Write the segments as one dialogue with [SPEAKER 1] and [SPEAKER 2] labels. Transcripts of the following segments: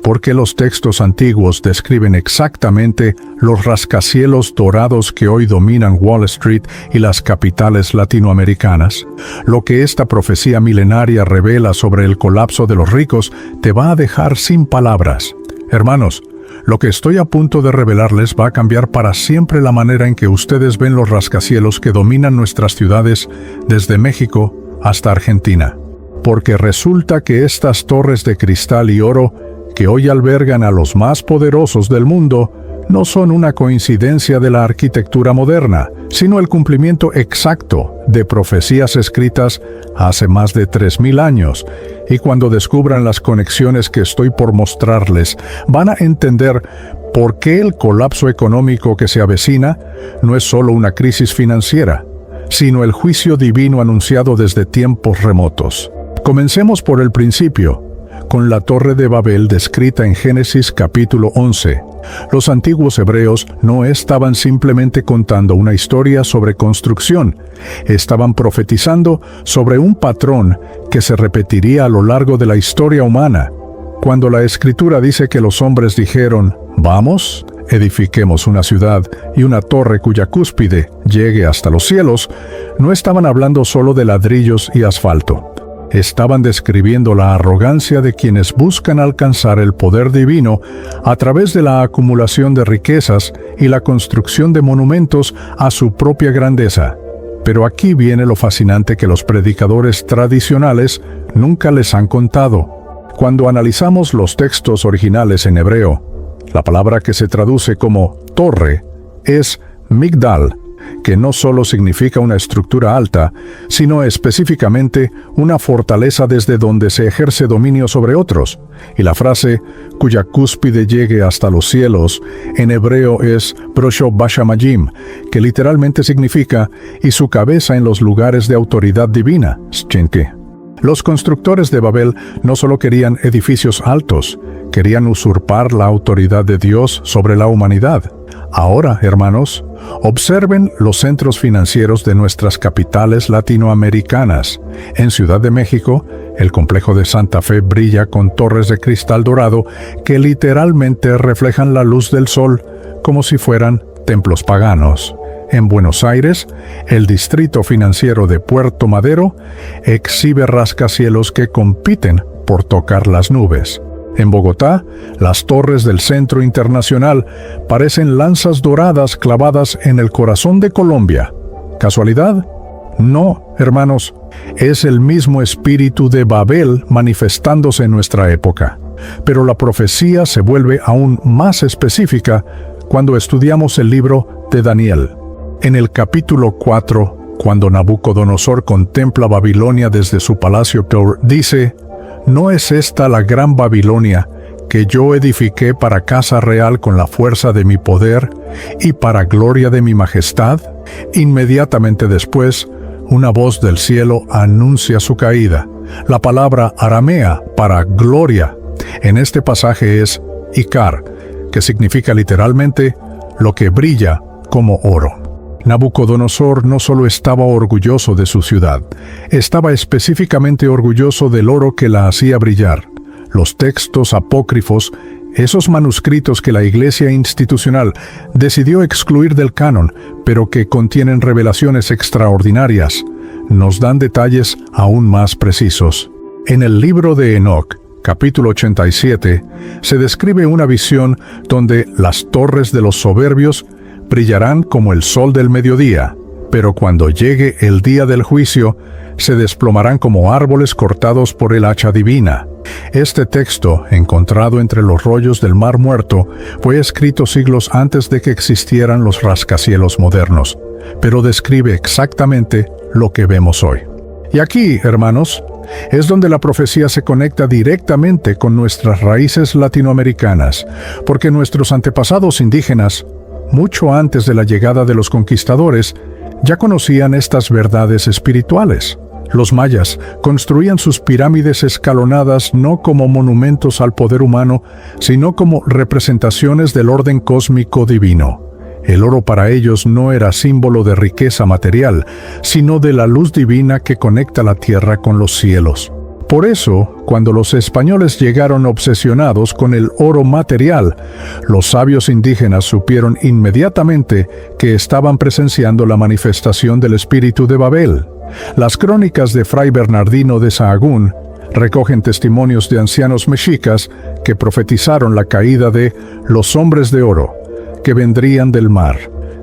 [SPEAKER 1] porque los textos antiguos describen exactamente los rascacielos dorados que hoy dominan Wall Street y las capitales latinoamericanas. Lo que esta profecía milenaria revela sobre el colapso de los ricos te va a dejar sin palabras. Hermanos, lo que estoy a punto de revelarles va a cambiar para siempre la manera en que ustedes ven los rascacielos que dominan nuestras ciudades desde México hasta Argentina. Porque resulta que estas torres de cristal y oro que hoy albergan a los más poderosos del mundo no son una coincidencia de la arquitectura moderna, sino el cumplimiento exacto de profecías escritas hace más de 3000 años. Y cuando descubran las conexiones que estoy por mostrarles, van a entender por qué el colapso económico que se avecina no es solo una crisis financiera, sino el juicio divino anunciado desde tiempos remotos. Comencemos por el principio, con la Torre de Babel descrita en Génesis capítulo 11. Los antiguos hebreos no estaban simplemente contando una historia sobre construcción, estaban profetizando sobre un patrón que se repetiría a lo largo de la historia humana. Cuando la Escritura dice que los hombres dijeron, «Vamos, edifiquemos una ciudad y una torre cuya cúspide llegue hasta los cielos», no estaban hablando solo de ladrillos y asfalto. Estaban describiendo la arrogancia de quienes buscan alcanzar el poder divino a través de la acumulación de riquezas y la construcción de monumentos a su propia grandeza. Pero aquí viene lo fascinante que los predicadores tradicionales nunca les han contado. Cuando analizamos los textos originales en hebreo, la palabra que se traduce como torre es migdal, que no solo significa una estructura alta, sino específicamente una fortaleza desde donde se ejerce dominio sobre otros. Y la frase, cuya cúspide llegue hasta los cielos, en hebreo es Brosho Bashamayim, que literalmente significa y su cabeza en los lugares de autoridad divina, Shchenke. Los constructores de Babel no solo querían edificios altos, querían usurpar la autoridad de Dios sobre la humanidad. Ahora, hermanos, observen los centros financieros de nuestras capitales latinoamericanas. En Ciudad de México, el complejo de Santa Fe brilla con torres de cristal dorado que literalmente reflejan la luz del sol como si fueran templos paganos. En Buenos Aires, el distrito financiero de Puerto Madero exhibe rascacielos que compiten por tocar las nubes. En Bogotá, las torres del Centro Internacional parecen lanzas doradas clavadas en el corazón de Colombia. ¿Casualidad? No, hermanos, es el mismo espíritu de Babel manifestándose en nuestra época. Pero la profecía se vuelve aún más específica cuando estudiamos el libro de Daniel. En el capítulo 4, cuando Nabucodonosor contempla Babilonia desde su palacio, dice: ¿No es esta la gran Babilonia que yo edifiqué para casa real con la fuerza de mi poder y para gloria de mi majestad? Inmediatamente después, una voz del cielo anuncia su caída. La palabra aramea para gloria en este pasaje es Icar, que significa literalmente lo que brilla como oro. Nabucodonosor no solo estaba orgulloso de su ciudad, estaba específicamente orgulloso del oro que la hacía brillar. Los textos apócrifos, esos manuscritos que la Iglesia institucional decidió excluir del canon, pero que contienen revelaciones extraordinarias, nos dan detalles aún más precisos. En el libro de Enoc, capítulo 87, se describe una visión donde las torres de los soberbios brillarán como el sol del mediodía, pero cuando llegue el día del juicio, se desplomarán como árboles cortados por el hacha divina. Este texto, encontrado entre los rollos del Mar Muerto, fue escrito siglos antes de que existieran los rascacielos modernos, pero describe exactamente lo que vemos hoy. Y aquí, hermanos, es donde la profecía se conecta directamente con nuestras raíces latinoamericanas, porque nuestros antepasados indígenas, mucho antes de la llegada de los conquistadores, ya conocían estas verdades espirituales. Los mayas construían sus pirámides escalonadas no como monumentos al poder humano, sino como representaciones del orden cósmico divino. El oro para ellos no era símbolo de riqueza material, sino de la luz divina que conecta la tierra con los cielos. Por eso, cuando los españoles llegaron obsesionados con el oro material, los sabios indígenas supieron inmediatamente que estaban presenciando la manifestación del espíritu de Babel. Las crónicas de Fray Bernardino de Sahagún recogen testimonios de ancianos mexicas que profetizaron la caída de los hombres de oro, que vendrían del mar.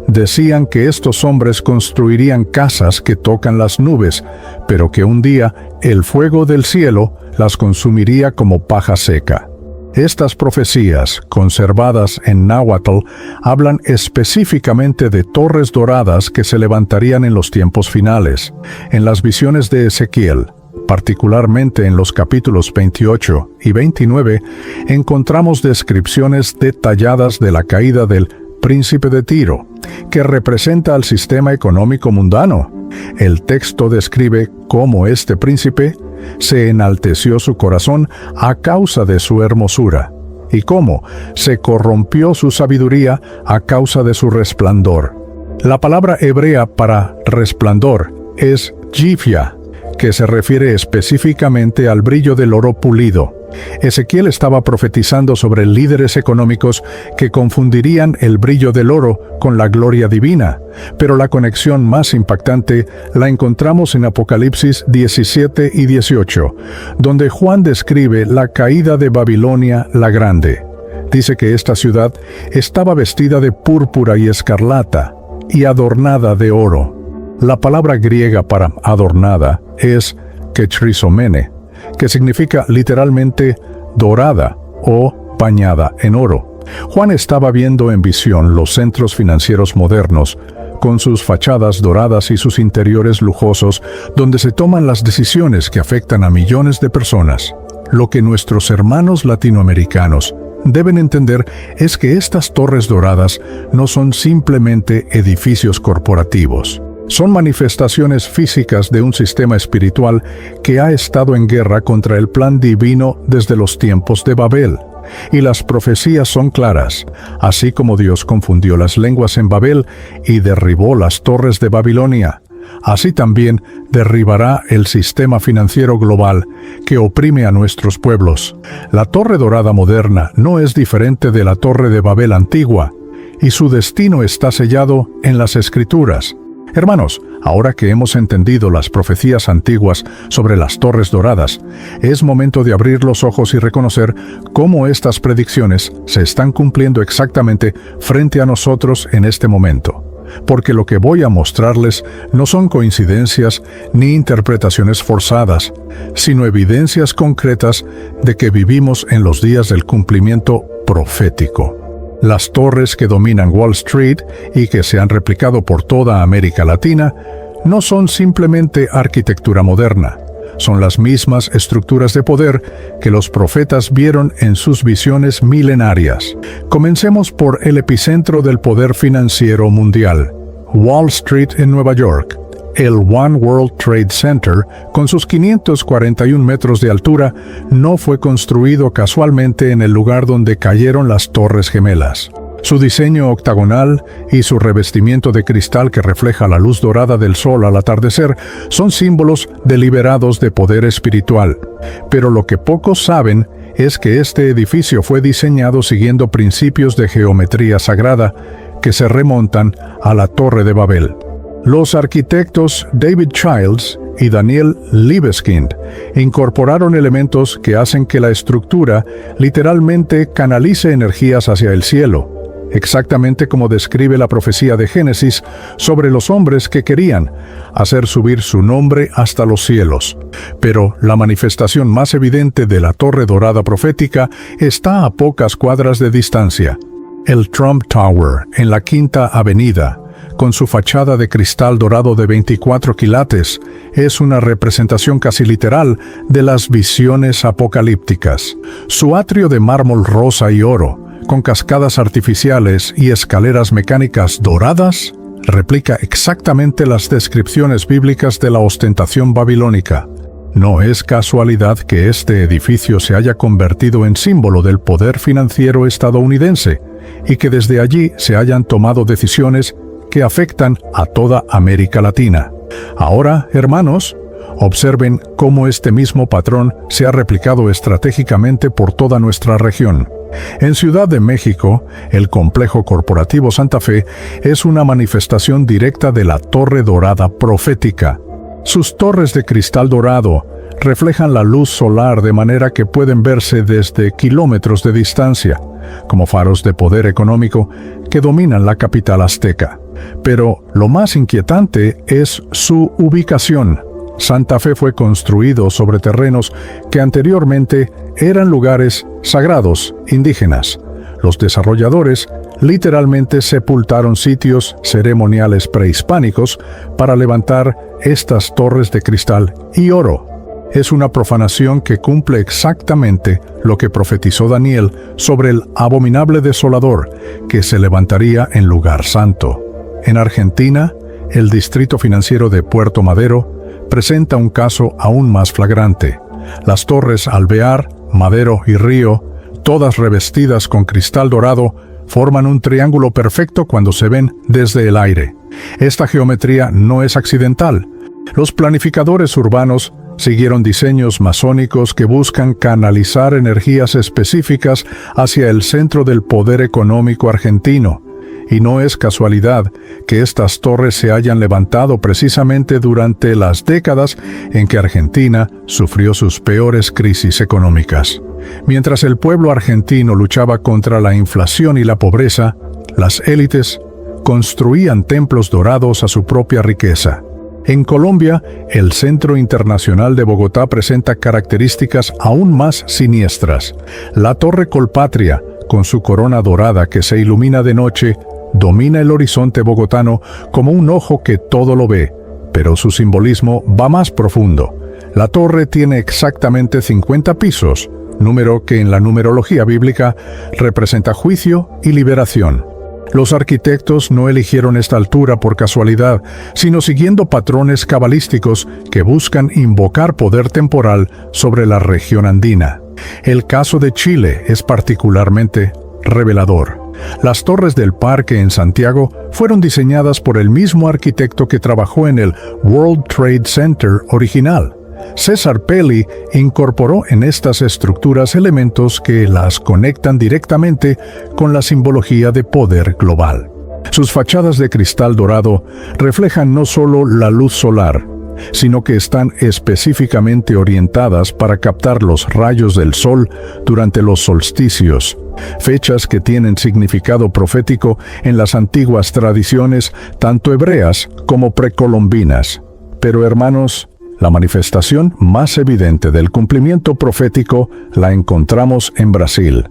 [SPEAKER 1] Decían que estos hombres construirían casas que tocan las nubes, pero que un día el fuego del cielo las consumiría como paja seca. Estas profecías, conservadas en náhuatl, hablan específicamente de torres doradas que se levantarían en los tiempos finales. En las visiones de Ezequiel, particularmente en los capítulos 28 y 29, encontramos descripciones detalladas de la caída del príncipe de Tiro, que representa al sistema económico mundano. El texto describe cómo este príncipe se enalteció su corazón a causa de su hermosura, y cómo se corrompió su sabiduría a causa de su resplandor. La palabra hebrea para resplandor es jifia, que se refiere específicamente al brillo del oro pulido. Ezequiel estaba profetizando sobre líderes económicos que confundirían el brillo del oro con la gloria divina, pero la conexión más impactante la encontramos en Apocalipsis 17 y 18, donde Juan describe la caída de Babilonia la Grande. Dice que esta ciudad estaba vestida de púrpura y escarlata y adornada de oro. La palabra griega para adornada es ketrisomene, que significa literalmente dorada o bañada en oro. Juan estaba viendo en visión los centros financieros modernos, con sus fachadas doradas y sus interiores lujosos, donde se toman las decisiones que afectan a millones de personas. Lo que nuestros hermanos latinoamericanos deben entender es que estas torres doradas no son simplemente edificios corporativos. Son manifestaciones físicas de un sistema espiritual que ha estado en guerra contra el plan divino desde los tiempos de Babel. Y las profecías son claras. Así como Dios confundió las lenguas en Babel y derribó las torres de Babilonia, así también derribará el sistema financiero global que oprime a nuestros pueblos. La Torre Dorada moderna no es diferente de la Torre de Babel antigua, y su destino está sellado en las Escrituras. Hermanos, ahora que hemos entendido las profecías antiguas sobre las torres doradas, es momento de abrir los ojos y reconocer cómo estas predicciones se están cumpliendo exactamente frente a nosotros en este momento. Porque lo que voy a mostrarles no son coincidencias ni interpretaciones forzadas, sino evidencias concretas de que vivimos en los días del cumplimiento profético. Las torres que dominan Wall Street y que se han replicado por toda América Latina no son simplemente arquitectura moderna, son las mismas estructuras de poder que los profetas vieron en sus visiones milenarias. Comencemos por el epicentro del poder financiero mundial, Wall Street en Nueva York. El One World Trade Center, con sus 541 metros de altura, no fue construido casualmente en el lugar donde cayeron las Torres Gemelas. Su diseño octagonal y su revestimiento de cristal que refleja la luz dorada del sol al atardecer son símbolos deliberados de poder espiritual. Pero lo que pocos saben es que este edificio fue diseñado siguiendo principios de geometría sagrada que se remontan a la Torre de Babel. Los arquitectos David Childs y Daniel Libeskind incorporaron elementos que hacen que la estructura literalmente canalice energías hacia el cielo, exactamente como describe la profecía de Génesis sobre los hombres que querían hacer subir su nombre hasta los cielos. Pero la manifestación más evidente de la Torre Dorada profética está a pocas cuadras de distancia. El Trump Tower, en la Quinta Avenida, con su fachada de cristal dorado de 24 quilates, es una representación casi literal de las visiones apocalípticas. Su atrio de mármol rosa y oro, con cascadas artificiales y escaleras mecánicas doradas, replica exactamente las descripciones bíblicas de la ostentación babilónica. No es casualidad que este edificio se haya convertido en símbolo del poder financiero estadounidense y que desde allí se hayan tomado decisiones que afectan a toda América Latina. Ahora, hermanos, Observen cómo este mismo patrón se ha replicado estratégicamente por toda nuestra región. En Ciudad de México, el complejo corporativo Santa Fe es una manifestación directa de la Torre Dorada profética. Sus torres de cristal dorado reflejan la luz solar de manera que pueden verse desde kilómetros de distancia, como faros de poder económico que dominan la capital azteca. Pero lo más inquietante es su ubicación. Santa Fe fue construido sobre terrenos que anteriormente eran lugares sagrados indígenas. Los desarrolladores literalmente sepultaron sitios ceremoniales prehispánicos para levantar estas torres de cristal y oro. Es una profanación que cumple exactamente lo que profetizó Daniel sobre el abominable desolador que se levantaría en lugar santo. En Argentina, el distrito financiero de Puerto Madero presenta un caso aún más flagrante. Las torres Alvear, Madero y Río, todas revestidas con cristal dorado, forman un triángulo perfecto cuando se ven desde el aire. Esta geometría no es accidental. Los planificadores urbanos siguieron diseños masónicos que buscan canalizar energías específicas hacia el centro del poder económico argentino. Y no es casualidad que estas torres se hayan levantado precisamente durante las décadas en que Argentina sufrió sus peores crisis económicas. Mientras el pueblo argentino luchaba contra la inflación y la pobreza, las élites construían templos dorados a su propia riqueza. En Colombia, el Centro Internacional de Bogotá presenta características aún más siniestras. La Torre Colpatria, con su corona dorada que se ilumina de noche, domina el horizonte bogotano como un ojo que todo lo ve, pero su simbolismo va más profundo. La torre tiene exactamente 50 pisos, número que en la numerología bíblica representa juicio y liberación. Los arquitectos no eligieron esta altura por casualidad, sino siguiendo patrones cabalísticos que buscan invocar poder temporal sobre la región andina. El caso de Chile es particularmente revelador. Las torres del Parque en Santiago fueron diseñadas por el mismo arquitecto que trabajó en el World Trade Center original. César Pelli incorporó en estas estructuras elementos que las conectan directamente con la simbología de poder global. Sus fachadas de cristal dorado reflejan no solo la luz solar, sino que están específicamente orientadas para captar los rayos del sol durante los solsticios, fechas que tienen significado profético en las antiguas tradiciones, tanto hebreas como precolombinas. Pero hermanos, la manifestación más evidente del cumplimiento profético la encontramos en Brasil.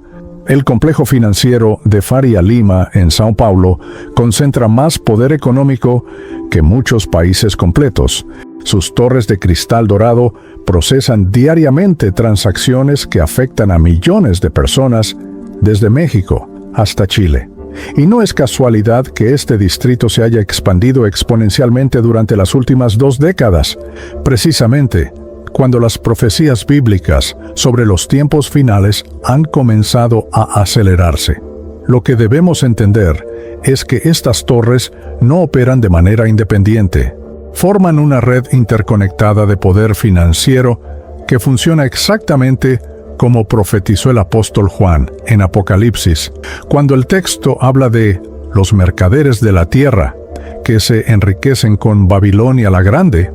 [SPEAKER 1] El complejo financiero de Faria Lima, en São Paulo, concentra más poder económico que muchos países completos. Sus torres de cristal dorado procesan diariamente transacciones que afectan a millones de personas desde México hasta Chile. Y no es casualidad que este distrito se haya expandido exponencialmente durante las últimas 2 décadas, precisamente cuando las profecías bíblicas sobre los tiempos finales han comenzado a acelerarse. Lo que debemos entender es que estas torres no operan de manera independiente. Forman una red interconectada de poder financiero que funciona exactamente como profetizó el apóstol Juan en Apocalipsis, cuando el texto habla de los mercaderes de la tierra que se enriquecen con Babilonia la Grande.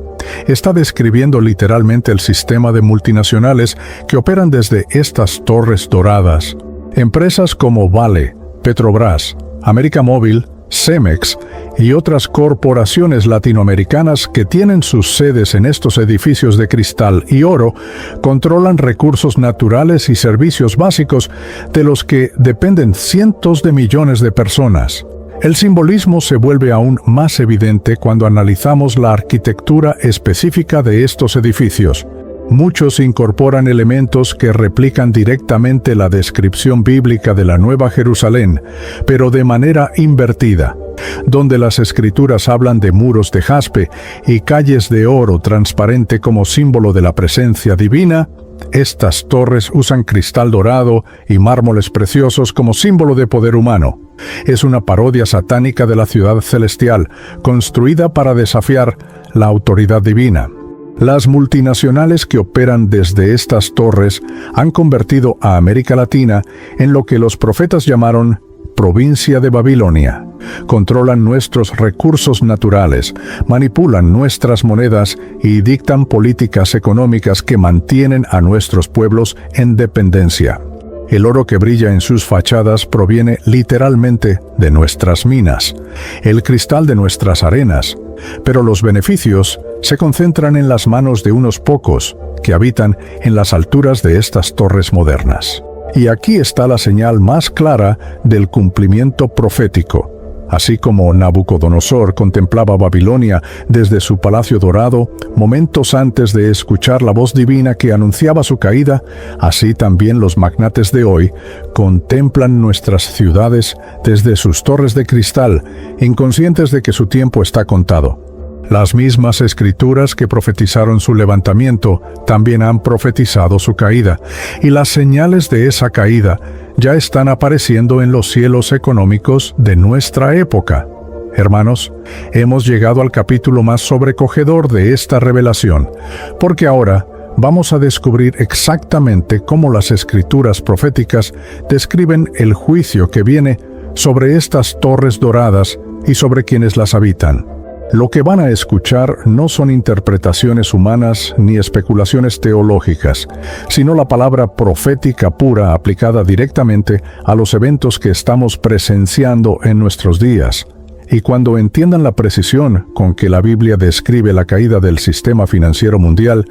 [SPEAKER 1] Está describiendo literalmente el sistema de multinacionales que operan desde estas torres doradas. Empresas como Vale, Petrobras, América Móvil, Cemex y otras corporaciones latinoamericanas que tienen sus sedes en estos edificios de cristal y oro controlan recursos naturales y servicios básicos de los que dependen cientos de millones de personas. El simbolismo se vuelve aún más evidente cuando analizamos la arquitectura específica de estos edificios. Muchos incorporan elementos que replican directamente la descripción bíblica de la Nueva Jerusalén, pero de manera invertida. Donde las escrituras hablan de muros de jaspe y calles de oro transparente como símbolo de la presencia divina, estas torres usan cristal dorado y mármoles preciosos como símbolo de poder humano. Es una parodia satánica de la ciudad celestial, construida para desafiar la autoridad divina. Las multinacionales que operan desde estas torres han convertido a América Latina en lo que los profetas llamaron provincia de Babilonia. Controlan nuestros recursos naturales, manipulan nuestras monedas y dictan políticas económicas que mantienen a nuestros pueblos en dependencia. El oro que brilla en sus fachadas proviene literalmente de nuestras minas, el cristal de nuestras arenas, pero los beneficios se concentran en las manos de unos pocos que habitan en las alturas de estas torres modernas. Y aquí está la señal más clara del cumplimiento profético. Así como Nabucodonosor contemplaba Babilonia desde su palacio dorado, momentos antes de escuchar la voz divina que anunciaba su caída, así también los magnates de hoy contemplan nuestras ciudades desde sus torres de cristal, inconscientes de que su tiempo está contado. Las mismas escrituras que profetizaron su levantamiento también han profetizado su caída, y las señales de esa caída ya están apareciendo en los cielos económicos de nuestra época. Hermanos, hemos llegado al capítulo más sobrecogedor de esta revelación, porque ahora vamos a descubrir exactamente cómo las escrituras proféticas describen el juicio que viene sobre estas torres doradas y sobre quienes las habitan. Lo que van a escuchar no son interpretaciones humanas ni especulaciones teológicas, sino la palabra profética pura aplicada directamente a los eventos que estamos presenciando en nuestros días. Y cuando entiendan la precisión con que la Biblia describe la caída del sistema financiero mundial,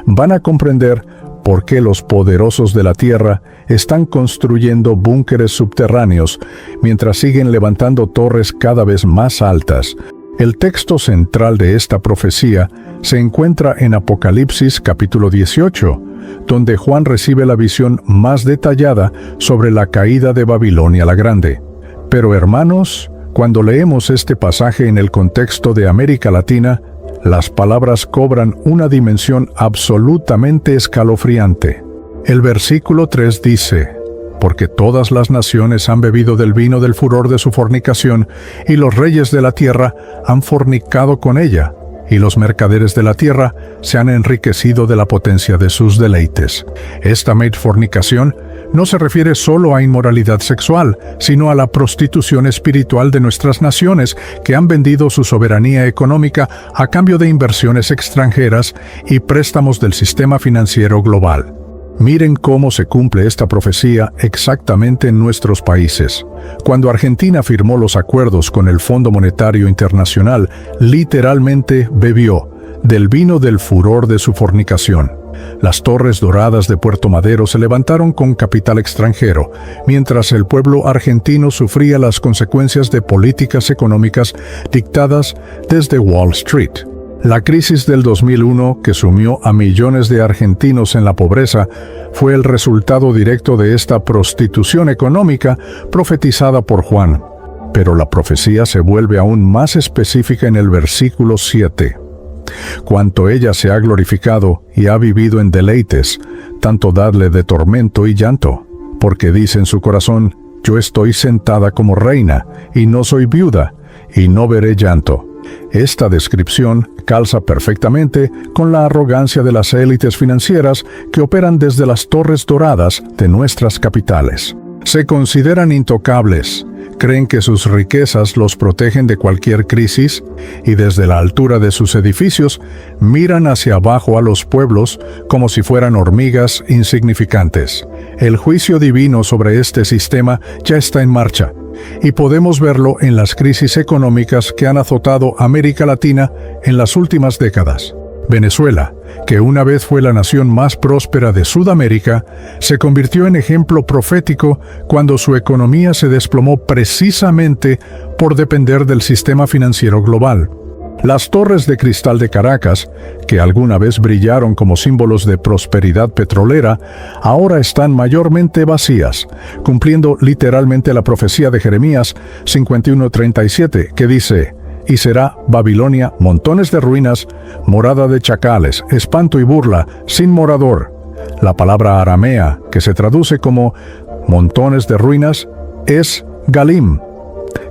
[SPEAKER 1] van a comprender por qué los poderosos de la tierra están construyendo búnkeres subterráneos mientras siguen levantando torres cada vez más altas. El texto central de esta profecía se encuentra en Apocalipsis capítulo 18, donde Juan recibe la visión más detallada sobre la caída de Babilonia la Grande. Pero hermanos, cuando leemos este pasaje en el contexto de América Latina, las palabras cobran una dimensión absolutamente escalofriante. El versículo 3 dice: porque todas las naciones han bebido del vino del furor de su fornicación, y los reyes de la tierra han fornicado con ella, y los mercaderes de la tierra se han enriquecido de la potencia de sus deleites. Esta fornicación no se refiere solo a inmoralidad sexual, sino a la prostitución espiritual de nuestras naciones, que han vendido su soberanía económica a cambio de inversiones extranjeras y préstamos del sistema financiero global. Miren cómo se cumple esta profecía exactamente en nuestros países. Cuando Argentina firmó los acuerdos con el Fondo Monetario Internacional, literalmente bebió del vino del furor de su fornicación. Las torres doradas de Puerto Madero se levantaron con capital extranjero, mientras el pueblo argentino sufría las consecuencias de políticas económicas dictadas desde Wall Street. La crisis del 2001, que sumió a millones de argentinos en la pobreza, fue el resultado directo de esta prostitución económica profetizada por Juan. Pero la profecía se vuelve aún más específica en el versículo 7. Cuanto ella se ha glorificado y ha vivido en deleites, tanto dadle de tormento y llanto, porque dice en su corazón: yo estoy sentada como reina, y no soy viuda, y no veré llanto. Esta descripción calza perfectamente con la arrogancia de las élites financieras que operan desde las torres doradas de nuestras capitales. Se consideran intocables, creen que sus riquezas los protegen de cualquier crisis, y desde la altura de sus edificios miran hacia abajo a los pueblos como si fueran hormigas insignificantes. El juicio divino sobre este sistema ya está en marcha, y podemos verlo en las crisis económicas que han azotado América Latina en las últimas décadas. Venezuela, que una vez fue la nación más próspera de Sudamérica, se convirtió en ejemplo profético cuando su economía se desplomó precisamente por depender del sistema financiero global. Las torres de cristal de Caracas, que alguna vez brillaron como símbolos de prosperidad petrolera, ahora están mayormente vacías, cumpliendo literalmente la profecía de Jeremías 51:37, que dice: y será Babilonia montones de ruinas, morada de chacales, espanto y burla, sin morador. La palabra aramea, que se traduce como montones de ruinas, es Galim,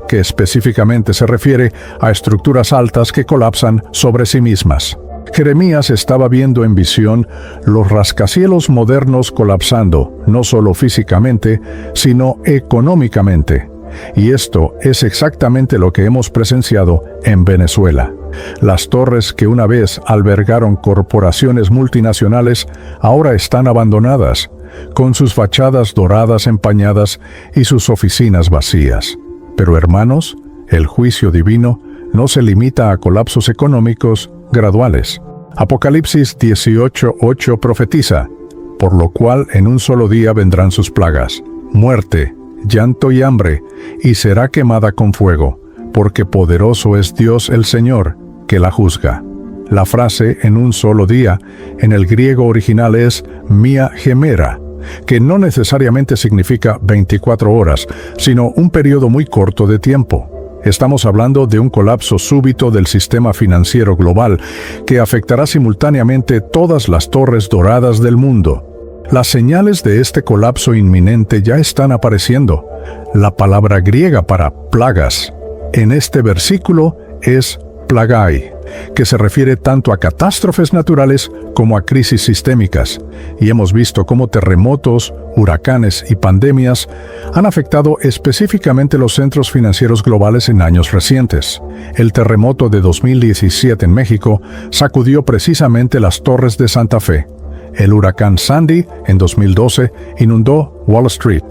[SPEAKER 1] que específicamente se refiere a estructuras altas que colapsan sobre sí mismas. Jeremías estaba viendo en visión los rascacielos modernos colapsando, no solo físicamente, sino económicamente. Y esto es exactamente lo que hemos presenciado en Venezuela. Las torres que una vez albergaron corporaciones multinacionales ahora están abandonadas, con sus fachadas doradas empañadas y sus oficinas vacías. Pero hermanos, el juicio divino no se limita a colapsos económicos graduales. Apocalipsis 18:8 profetiza, por lo cual en un solo día vendrán sus plagas, muerte, llanto y hambre, y será quemada con fuego, porque poderoso es Dios el Señor, que la juzga. La frase en un solo día, en el griego original es mia gemera, que no necesariamente significa 24 horas, sino un periodo muy corto de tiempo. Estamos hablando de un colapso súbito del sistema financiero global que afectará simultáneamente todas las torres doradas del mundo. Las señales de este colapso inminente ya están apareciendo. La palabra griega para plagas en este versículo es plagai, que se refiere tanto a catástrofes naturales como a crisis sistémicas, y hemos visto cómo terremotos, huracanes y pandemias han afectado específicamente los centros financieros globales en años recientes. El terremoto de 2017 en México sacudió precisamente las torres de Santa Fe. El huracán Sandy en 2012 inundó Wall Street.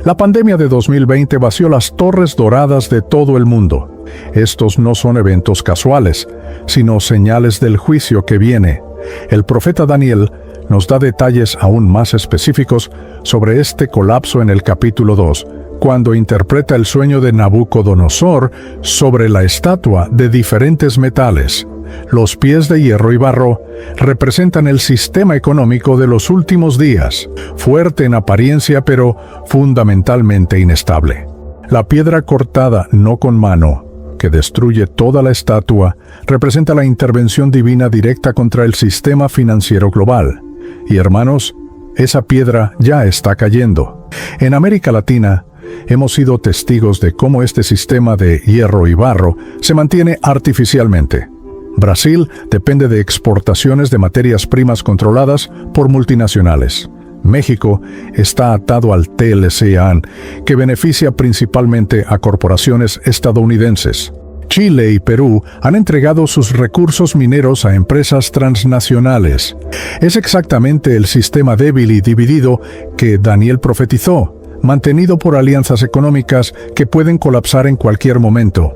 [SPEAKER 1] La pandemia de 2020 vació las torres doradas de todo el mundo. Estos no son eventos casuales, sino señales del juicio que viene. El profeta Daniel nos da detalles aún más específicos sobre este colapso en el capítulo 2, cuando interpreta el sueño de Nabucodonosor sobre la estatua de diferentes metales. Los pies de hierro y barro representan el sistema económico de los últimos días, fuerte en apariencia pero fundamentalmente inestable. La piedra cortada no con mano, que destruye toda la estatua, representa la intervención divina directa contra el sistema financiero global. Y hermanos, esa piedra ya está cayendo. En América Latina, hemos sido testigos de cómo este sistema de hierro y barro se mantiene artificialmente. Brasil depende de exportaciones de materias primas controladas por multinacionales. México está atado al TLC-AN, que beneficia principalmente a corporaciones estadounidenses. Chile y Perú han entregado sus recursos mineros a empresas transnacionales. Es exactamente el sistema débil y dividido que Daniel profetizó, mantenido por alianzas económicas que pueden colapsar en cualquier momento.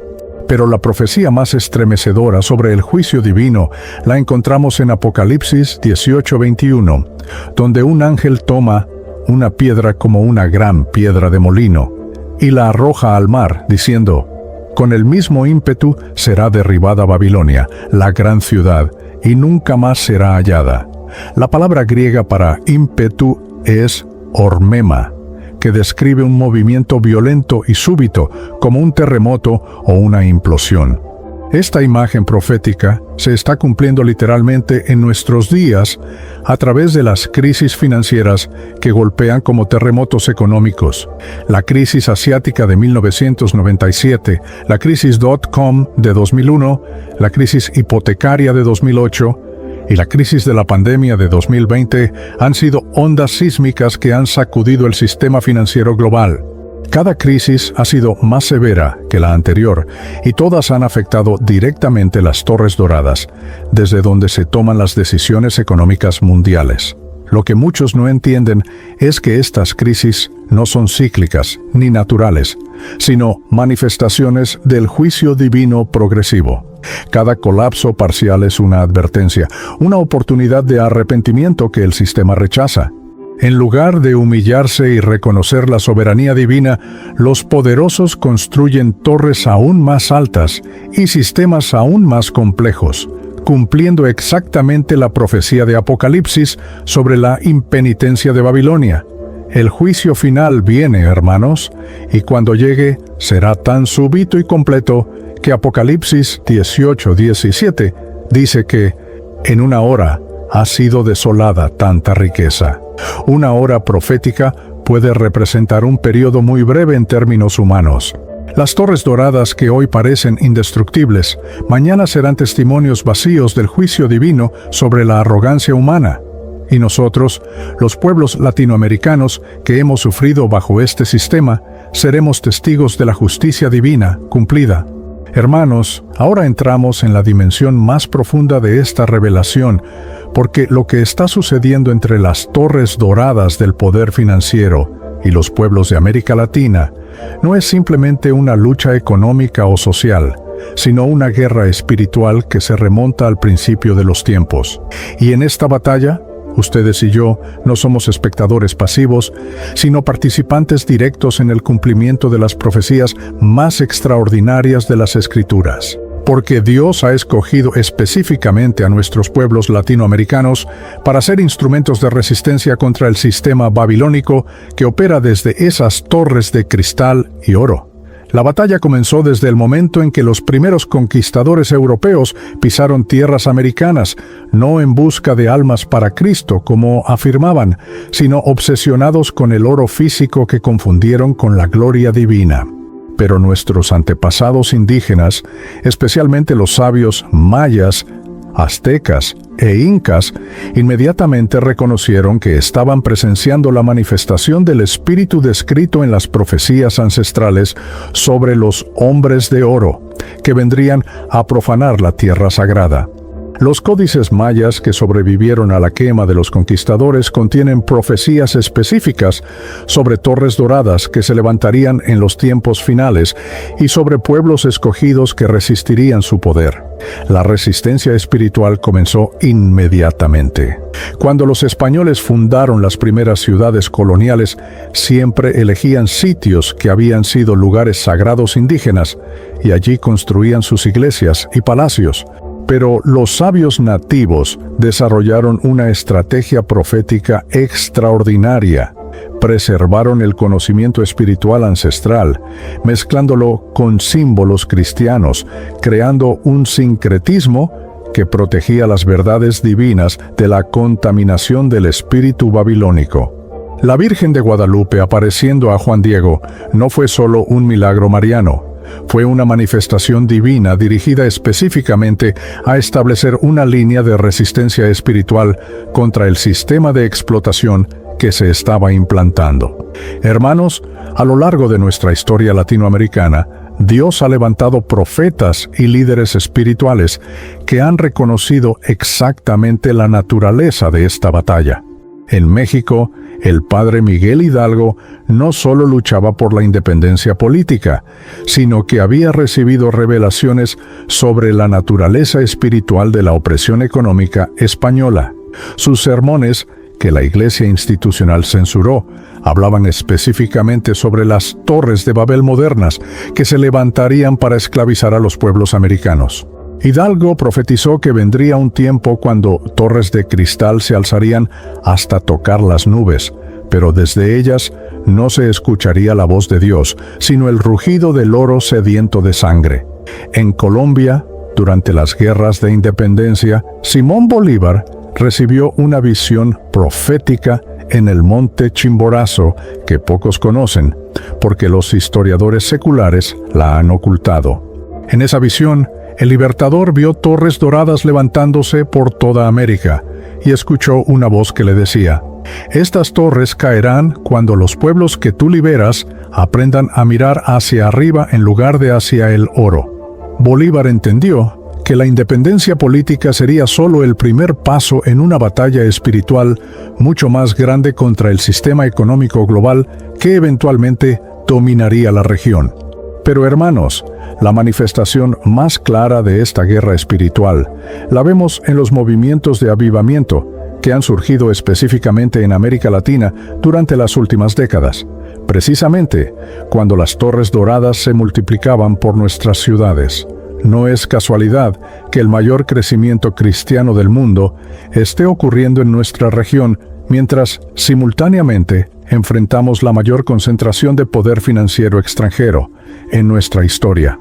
[SPEAKER 1] Pero la profecía más estremecedora sobre el juicio divino la encontramos en Apocalipsis 18:21, donde un ángel toma una piedra como una gran piedra de molino y la arroja al mar, diciendo, con el mismo ímpetu será derribada Babilonia, la gran ciudad, y nunca más será hallada. La palabra griega para ímpetu es ormema, que describe un movimiento violento y súbito, como un terremoto o una implosión. Esta imagen profética se está cumpliendo literalmente en nuestros días a través de las crisis financieras que golpean como terremotos económicos. La crisis asiática de 1997, la crisis .com de 2001, la crisis hipotecaria de 2008, y la crisis de la pandemia de 2020 han sido ondas sísmicas que han sacudido el sistema financiero global. Cada crisis ha sido más severa que la anterior y todas han afectado directamente las torres doradas, desde donde se toman las decisiones económicas mundiales. Lo que muchos no entienden es que estas crisis no son cíclicas ni naturales, sino manifestaciones del juicio divino progresivo. Cada colapso parcial es una advertencia, una oportunidad de arrepentimiento que el sistema rechaza. En lugar de humillarse y reconocer la soberanía divina, los poderosos construyen torres aún más altas y sistemas aún más complejos, cumpliendo exactamente la profecía de Apocalipsis sobre la impenitencia de Babilonia. El juicio final viene, hermanos, y cuando llegue será tan súbito y completo que Apocalipsis 18:17 dice que en una hora ha sido desolada tanta riqueza. Una hora profética puede representar un periodo muy breve en términos humanos. Las torres doradas que hoy parecen indestructibles, mañana serán testimonios vacíos del juicio divino sobre la arrogancia humana. Y nosotros, los pueblos latinoamericanos que hemos sufrido bajo este sistema, seremos testigos de la justicia divina cumplida. Hermanos, ahora entramos en la dimensión más profunda de esta revelación, porque lo que está sucediendo entre las torres doradas del poder financiero y los pueblos de América Latina no es simplemente una lucha económica o social, sino una guerra espiritual que se remonta al principio de los tiempos. Y en esta batalla, ustedes y yo no somos espectadores pasivos, sino participantes directos en el cumplimiento de las profecías más extraordinarias de las Escrituras. Porque Dios ha escogido específicamente a nuestros pueblos latinoamericanos para ser instrumentos de resistencia contra el sistema babilónico que opera desde esas torres de cristal y oro. La batalla comenzó desde el momento en que los primeros conquistadores europeos pisaron tierras americanas, no en busca de almas para Cristo, como afirmaban, sino obsesionados con el oro físico que confundieron con la gloria divina. Pero nuestros antepasados indígenas, especialmente los sabios mayas, aztecas e incas, inmediatamente reconocieron que estaban presenciando la manifestación del espíritu descrito en las profecías ancestrales sobre los hombres de oro, que vendrían a profanar la tierra sagrada. Los códices mayas que sobrevivieron a la quema de los conquistadores contienen profecías específicas sobre torres doradas que se levantarían en los tiempos finales y sobre pueblos escogidos que resistirían su poder. La resistencia espiritual comenzó inmediatamente. Cuando los españoles fundaron las primeras ciudades coloniales, siempre elegían sitios que habían sido lugares sagrados indígenas y allí construían sus iglesias y palacios. Pero los sabios nativos desarrollaron una estrategia profética extraordinaria. Preservaron el conocimiento espiritual ancestral, mezclándolo con símbolos cristianos, creando un sincretismo que protegía las verdades divinas de la contaminación del espíritu babilónico. La Virgen de Guadalupe apareciendo a Juan Diego no fue solo un milagro mariano. Fue una manifestación divina dirigida específicamente a establecer una línea de resistencia espiritual contra el sistema de explotación que se estaba implantando. Hermanos, a lo largo de nuestra historia latinoamericana, Dios ha levantado profetas y líderes espirituales que han reconocido exactamente la naturaleza de esta batalla. En México, el padre Miguel Hidalgo no solo luchaba por la independencia política, sino que había recibido revelaciones sobre la naturaleza espiritual de la opresión económica española. Sus sermones, que la Iglesia institucional censuró, hablaban específicamente sobre las torres de Babel modernas que se levantarían para esclavizar a los pueblos americanos. Hidalgo profetizó que vendría un tiempo cuando torres de cristal se alzarían hasta tocar las nubes, pero desde ellas no se escucharía la voz de Dios, sino el rugido del oro sediento de sangre. En Colombia, durante las guerras de independencia, Simón Bolívar recibió una visión profética en el monte Chimborazo que pocos conocen, porque los historiadores seculares la han ocultado. En esa visión, el libertador vio torres doradas levantándose por toda América y escuchó una voz que le decía: «Estas torres caerán cuando los pueblos que tú liberas aprendan a mirar hacia arriba en lugar de hacia el oro». Bolívar entendió que la independencia política sería solo el primer paso en una batalla espiritual mucho más grande contra el sistema económico global que eventualmente dominaría la región. Pero hermanos, la manifestación más clara de esta guerra espiritual la vemos en los movimientos de avivamiento que han surgido específicamente en América Latina durante las últimas décadas, precisamente cuando las torres doradas se multiplicaban por nuestras ciudades. No es casualidad que el mayor crecimiento cristiano del mundo esté ocurriendo en nuestra región, mientras simultáneamente enfrentamos la mayor concentración de poder financiero extranjero en nuestra historia.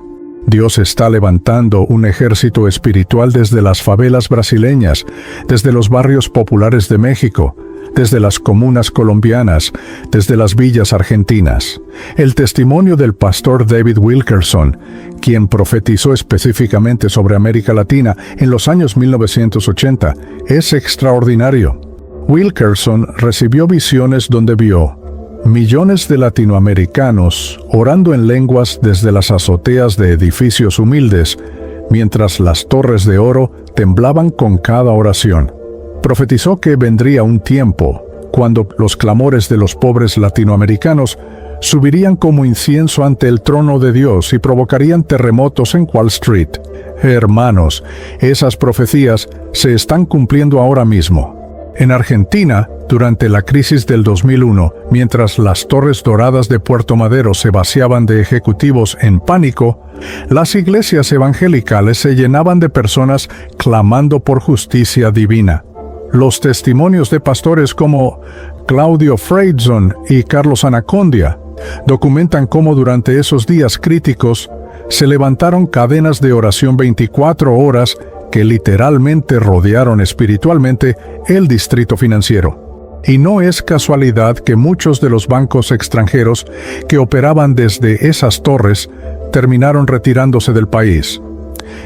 [SPEAKER 1] Dios está levantando un ejército espiritual desde las favelas brasileñas, desde los barrios populares de México, desde las comunas colombianas, desde las villas argentinas. El testimonio del pastor David Wilkerson, quien profetizó específicamente sobre América Latina en los años 1980, es extraordinario. Wilkerson recibió visiones donde vio millones de latinoamericanos orando en lenguas desde las azoteas de edificios humildes, mientras las torres de oro temblaban con cada oración. Profetizó que vendría un tiempo cuando los clamores de los pobres latinoamericanos subirían como incienso ante el trono de Dios y provocarían terremotos en Wall Street. Hermanos, esas profecías se están cumpliendo ahora mismo. En Argentina, durante la crisis del 2001, mientras las torres doradas de Puerto Madero se vaciaban de ejecutivos en pánico, las iglesias evangelicales se llenaban de personas clamando por justicia divina. Los testimonios de pastores como Claudio Freixon y Carlos Anacondia documentan cómo durante esos días críticos se levantaron cadenas de oración 24 horas que literalmente rodearon espiritualmente el distrito financiero. Y no es casualidad que muchos de los bancos extranjeros que operaban desde esas torres terminaron retirándose del país.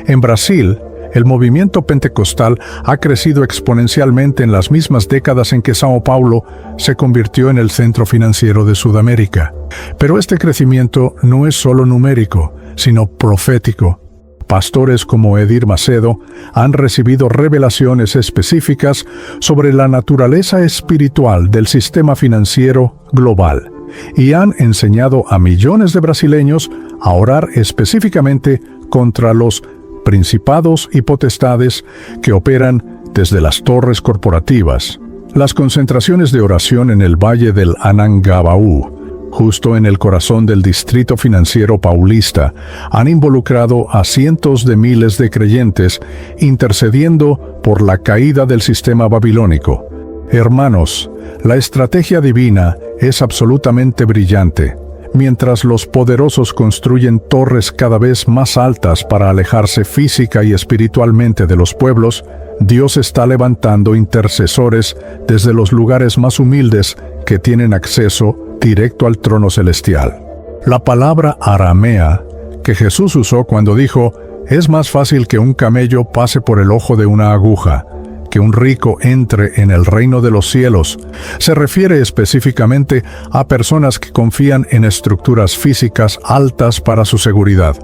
[SPEAKER 1] En Brasil, el movimiento pentecostal ha crecido exponencialmente en las mismas décadas en que Sao Paulo se convirtió en el centro financiero de Sudamérica. Pero este crecimiento no es solo numérico, sino profético. Pastores como Edir Macedo han recibido revelaciones específicas sobre la naturaleza espiritual del sistema financiero global y han enseñado a millones de brasileños a orar específicamente contra los principados y potestades que operan desde las torres corporativas. Las concentraciones de oración en el Valle del Anhangabaú, justo en el corazón del distrito financiero paulista, han involucrado a cientos de miles de creyentes intercediendo por la caída del sistema babilónico. Hermanos, la estrategia divina es absolutamente brillante. Mientras los poderosos construyen torres cada vez más altas para alejarse física y espiritualmente de los pueblos, Dios está levantando intercesores desde los lugares más humildes que tienen acceso directo al trono celestial. La palabra aramea que Jesús usó cuando dijo, es más fácil que un camello pase por el ojo de una aguja, que un rico entre en el reino de los cielos, se refiere específicamente a personas que confían en estructuras físicas altas para su seguridad.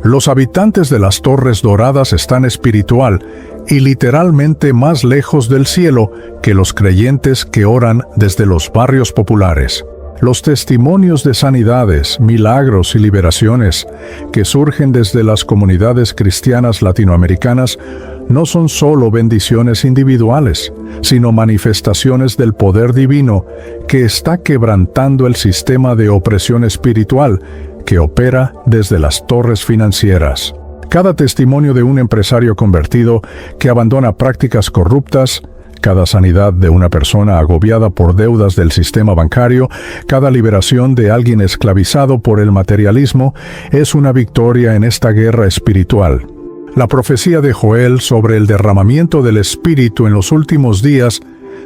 [SPEAKER 1] Los habitantes de las torres doradas están espiritual y literalmente más lejos del cielo que los creyentes que oran desde los barrios populares. Los testimonios de sanidades, milagros y liberaciones que surgen desde las comunidades cristianas latinoamericanas no son solo bendiciones individuales, sino manifestaciones del poder divino que está quebrantando el sistema de opresión espiritual que opera desde las torres financieras. Cada testimonio de un empresario convertido que abandona prácticas corruptas, cada sanidad de una persona agobiada por deudas del sistema bancario, cada liberación de alguien esclavizado por el materialismo, es una victoria en esta guerra espiritual. La profecía de Joel sobre el derramamiento del Espíritu en los últimos días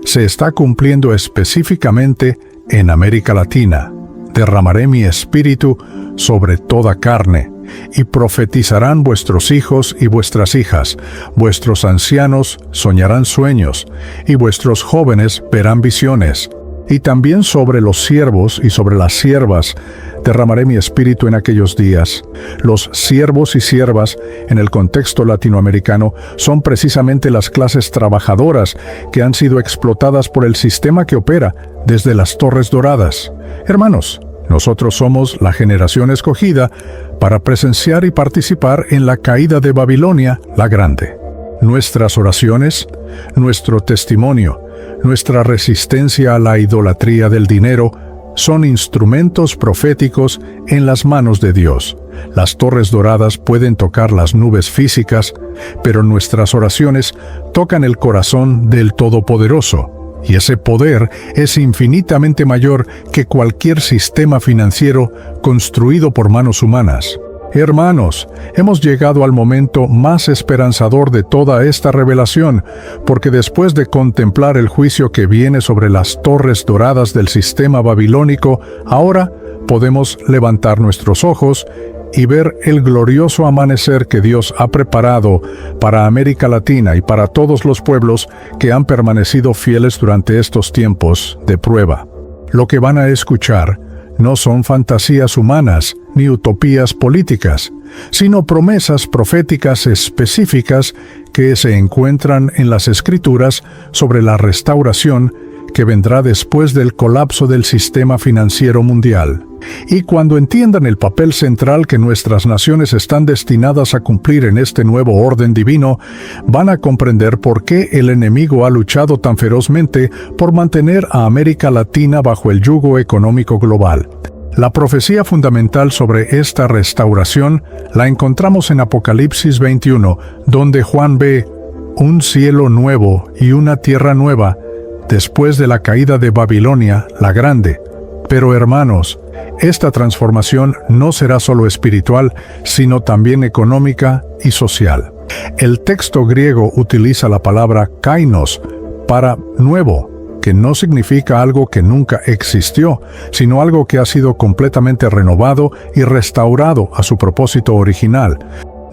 [SPEAKER 1] se está cumpliendo específicamente en América Latina. Derramaré mi Espíritu sobre toda carne, y profetizarán vuestros hijos y vuestras hijas, vuestros ancianos soñarán sueños, y vuestros jóvenes verán visiones. Y también sobre los siervos y sobre las siervas derramaré mi espíritu en aquellos días. Los siervos y siervas, en el contexto latinoamericano, son precisamente las clases trabajadoras que han sido explotadas por el sistema que opera desde las torres doradas. Hermanos, nosotros somos la generación escogida para presenciar y participar en la caída de Babilonia la Grande. Nuestras oraciones, nuestro testimonio, nuestra resistencia a la idolatría del dinero son instrumentos proféticos en las manos de Dios. Las torres doradas pueden tocar las nubes físicas, pero nuestras oraciones tocan el corazón del Todopoderoso. Y ese poder es infinitamente mayor que cualquier sistema financiero construido por manos humanas. Hermanos, hemos llegado al momento más esperanzador de toda esta revelación, porque después de contemplar el juicio que viene sobre las torres doradas del sistema babilónico, ahora podemos levantar nuestros ojos y ver el glorioso amanecer que Dios ha preparado para América Latina y para todos los pueblos que han permanecido fieles durante estos tiempos de prueba. Lo que van a escuchar no son fantasías humanas ni utopías políticas, sino promesas proféticas específicas que se encuentran en las Escrituras sobre la restauración que vendrá después del colapso del sistema financiero mundial. Y cuando entiendan el papel central que nuestras naciones están destinadas a cumplir en este nuevo orden divino, van a comprender por qué el enemigo ha luchado tan ferozmente por mantener a América Latina bajo el yugo económico global. La profecía fundamental sobre esta restauración la encontramos en Apocalipsis 21, donde Juan ve un cielo nuevo y una tierra nueva, después de la caída de Babilonia, la Grande. Pero hermanos, esta transformación no será solo espiritual, sino también económica y social. El texto griego utiliza la palabra kainos para nuevo, que no significa algo que nunca existió, sino algo que ha sido completamente renovado y restaurado a su propósito original.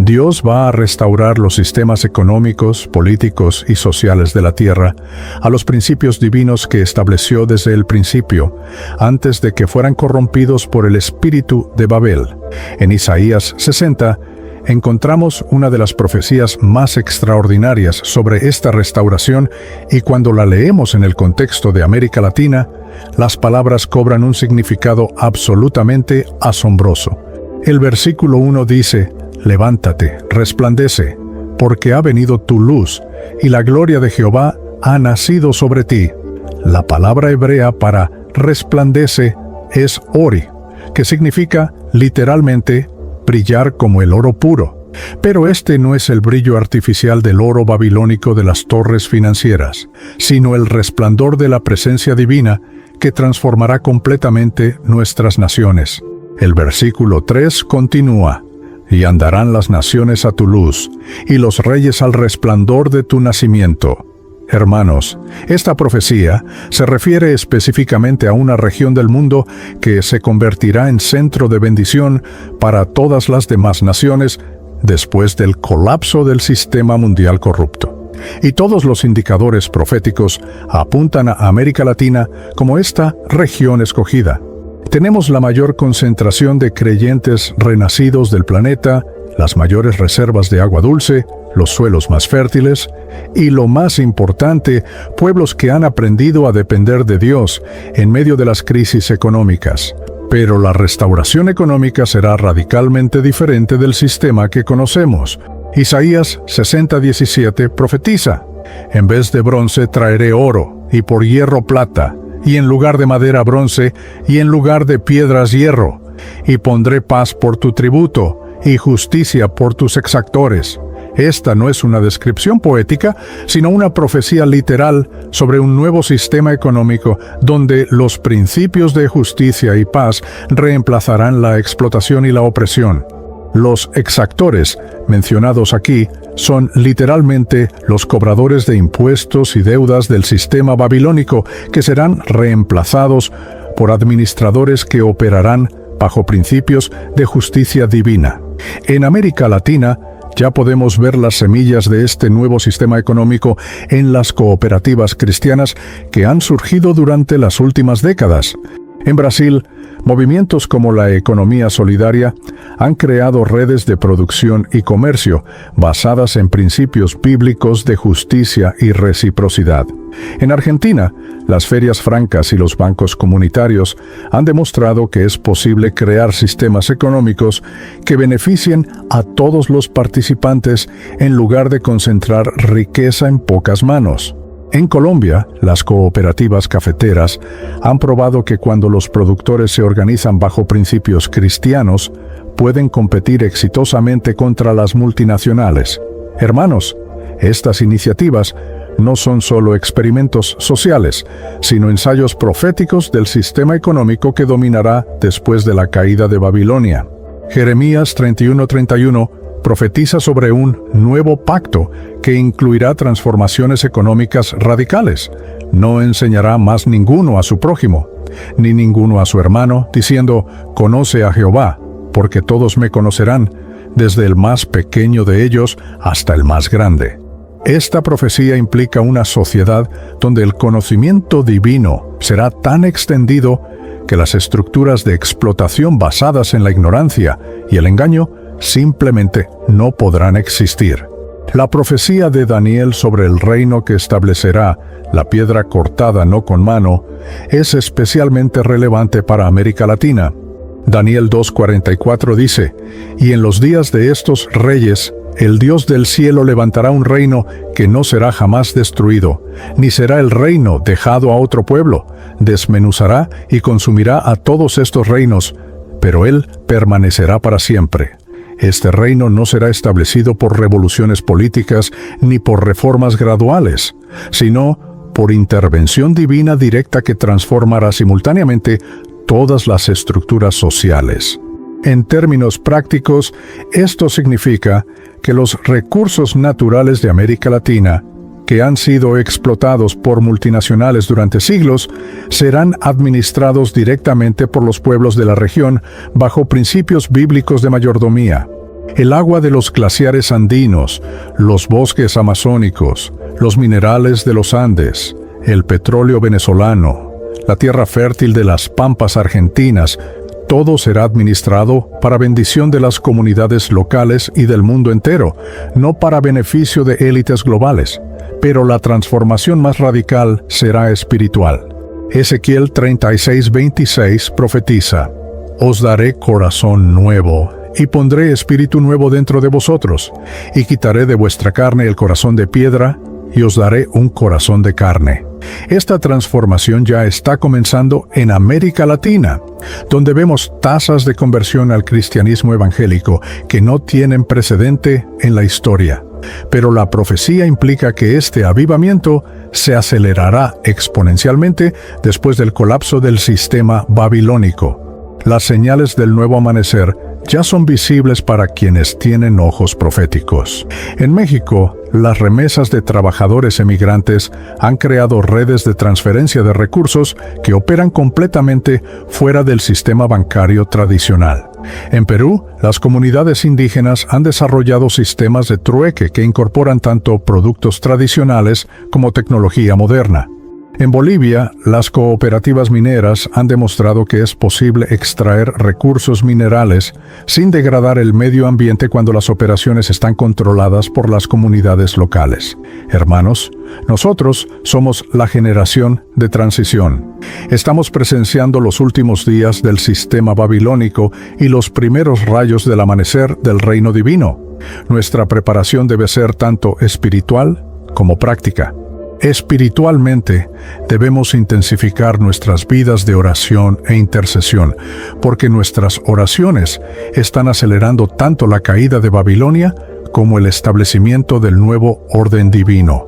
[SPEAKER 1] Dios va a restaurar los sistemas económicos, políticos y sociales de la tierra a los principios divinos que estableció desde el principio, antes de que fueran corrompidos por el espíritu de Babel. En Isaías 60 encontramos una de las profecías más extraordinarias sobre esta restauración, y cuando la leemos en el contexto de América Latina, las palabras cobran un significado absolutamente asombroso. El versículo 1 dice: «Levántate, resplandece, porque ha venido tu luz, y la gloria de Jehová ha nacido sobre ti». La palabra hebrea para resplandece es ori, que significa literalmente brillar como el oro puro. Pero este no es el brillo artificial del oro babilónico de las torres financieras, sino el resplandor de la presencia divina que transformará completamente nuestras naciones. El versículo 3 continúa: «Y andarán las naciones a tu luz, y los reyes al resplandor de tu nacimiento». Hermanos, esta profecía se refiere específicamente a una región del mundo que se convertirá en centro de bendición para todas las demás naciones después del colapso del sistema mundial corrupto. Y todos los indicadores proféticos apuntan a América Latina como esta región escogida. Tenemos la mayor concentración de creyentes renacidos del planeta, las mayores reservas de agua dulce, los suelos más fértiles y, lo más importante, pueblos que han aprendido a depender de Dios en medio de las crisis económicas. Pero la restauración económica será radicalmente diferente del sistema que conocemos. Isaías 60:17 profetiza: «En vez de bronce traeré oro, y por hierro plata, y en lugar de madera bronce, y en lugar de piedras hierro, y pondré paz por tu tributo, y justicia por tus exactores». Esta no es una descripción poética, sino una profecía literal sobre un nuevo sistema económico donde los principios de justicia y paz reemplazarán la explotación y la opresión. Los exactores, mencionados aquí, son literalmente los cobradores de impuestos y deudas del sistema babilónico, que serán reemplazados por administradores que operarán bajo principios de justicia divina. En América Latina, ya podemos ver las semillas de este nuevo sistema económico en las cooperativas cristianas que han surgido durante las últimas décadas. En Brasil, movimientos como la economía solidaria han creado redes de producción y comercio basadas en principios bíblicos de justicia y reciprocidad. En Argentina, las ferias francas y los bancos comunitarios han demostrado que es posible crear sistemas económicos que beneficien a todos los participantes en lugar de concentrar riqueza en pocas manos. En Colombia, las cooperativas cafeteras han probado que cuando los productores se organizan bajo principios cristianos, pueden competir exitosamente contra las multinacionales. Hermanos, estas iniciativas no son solo experimentos sociales, sino ensayos proféticos del sistema económico que dominará después de la caída de Babilonia. Jeremías 31:31 profetiza sobre un nuevo pacto que incluirá transformaciones económicas radicales. No enseñará más ninguno a su prójimo, ni ninguno a su hermano, diciendo, «Conoce a Jehová», porque todos me conocerán, desde el más pequeño de ellos hasta el más grande. Esta profecía implica una sociedad donde el conocimiento divino será tan extendido que las estructuras de explotación basadas en la ignorancia y el engaño simplemente no podrán existir. La profecía de Daniel sobre el reino que establecerá la piedra cortada no con mano es especialmente relevante para América Latina. Daniel 2:44 dice, «Y en los días de estos reyes, el Dios del cielo levantará un reino que no será jamás destruido, ni será el reino dejado a otro pueblo. Desmenuzará y consumirá a todos estos reinos, pero él permanecerá para siempre». Este reino no será establecido por revoluciones políticas ni por reformas graduales, sino por intervención divina directa que transformará simultáneamente todas las estructuras sociales. En términos prácticos, esto significa que los recursos naturales de América Latina, que han sido explotados por multinacionales durante siglos, serán administrados directamente por los pueblos de la región bajo principios bíblicos de mayordomía. El agua de los glaciares andinos, los bosques amazónicos, los minerales de los Andes, el petróleo venezolano, la tierra fértil de las pampas argentinas, todo será administrado para bendición de las comunidades locales y del mundo entero, no para beneficio de élites globales. Pero la transformación más radical será espiritual. Ezequiel 36:26 profetiza, «Os daré corazón nuevo, y pondré espíritu nuevo dentro de vosotros, y quitaré de vuestra carne el corazón de piedra, y os daré un corazón de carne». Esta transformación ya está comenzando en América Latina, donde vemos tasas de conversión al cristianismo evangélico que no tienen precedente en la historia. Pero la profecía implica que este avivamiento se acelerará exponencialmente después del colapso del sistema babilónico. Las señales del nuevo amanecer ya son visibles para quienes tienen ojos proféticos. En México, las remesas de trabajadores emigrantes han creado redes de transferencia de recursos que operan completamente fuera del sistema bancario tradicional. En Perú, las comunidades indígenas han desarrollado sistemas de trueque que incorporan tanto productos tradicionales como tecnología moderna. En Bolivia, las cooperativas mineras han demostrado que es posible extraer recursos minerales sin degradar el medio ambiente cuando las operaciones están controladas por las comunidades locales. Hermanos, nosotros somos la generación de transición. Estamos presenciando los últimos días del sistema babilónico y los primeros rayos del amanecer del reino divino. Nuestra preparación debe ser tanto espiritual como práctica. Espiritualmente, debemos intensificar nuestras vidas de oración e intercesión, porque nuestras oraciones están acelerando tanto la caída de Babilonia como el establecimiento del nuevo orden divino.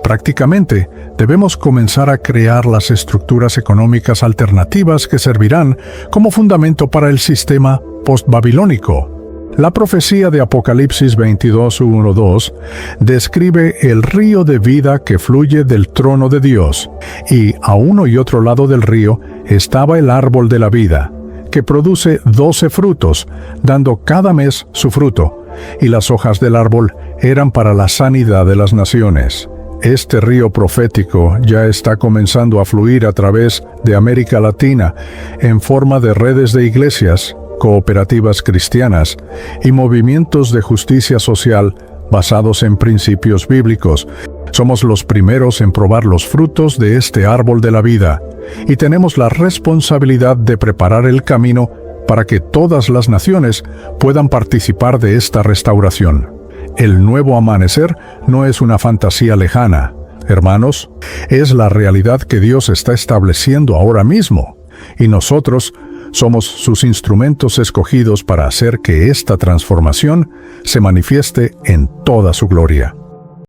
[SPEAKER 1] Prácticamente, debemos comenzar a crear las estructuras económicas alternativas que servirán como fundamento para el sistema postbabilónico. La profecía de Apocalipsis 22:1-2 describe el río de vida que fluye del trono de Dios, y a uno y otro lado del río estaba el árbol de la vida, que produce 12 frutos, dando cada mes su fruto, y las hojas del árbol eran para la sanidad de las naciones. Este río profético ya está comenzando a fluir a través de América Latina en forma de redes de iglesias, cooperativas cristianas y movimientos de justicia social basados en principios bíblicos. Somos los primeros en probar los frutos de este árbol de la vida y tenemos la responsabilidad de preparar el camino para que todas las naciones puedan participar de esta restauración. El nuevo amanecer no es una fantasía lejana, hermanos, es la realidad que Dios está estableciendo ahora mismo, y nosotros somos sus instrumentos escogidos para hacer que esta transformación se manifieste en toda su gloria.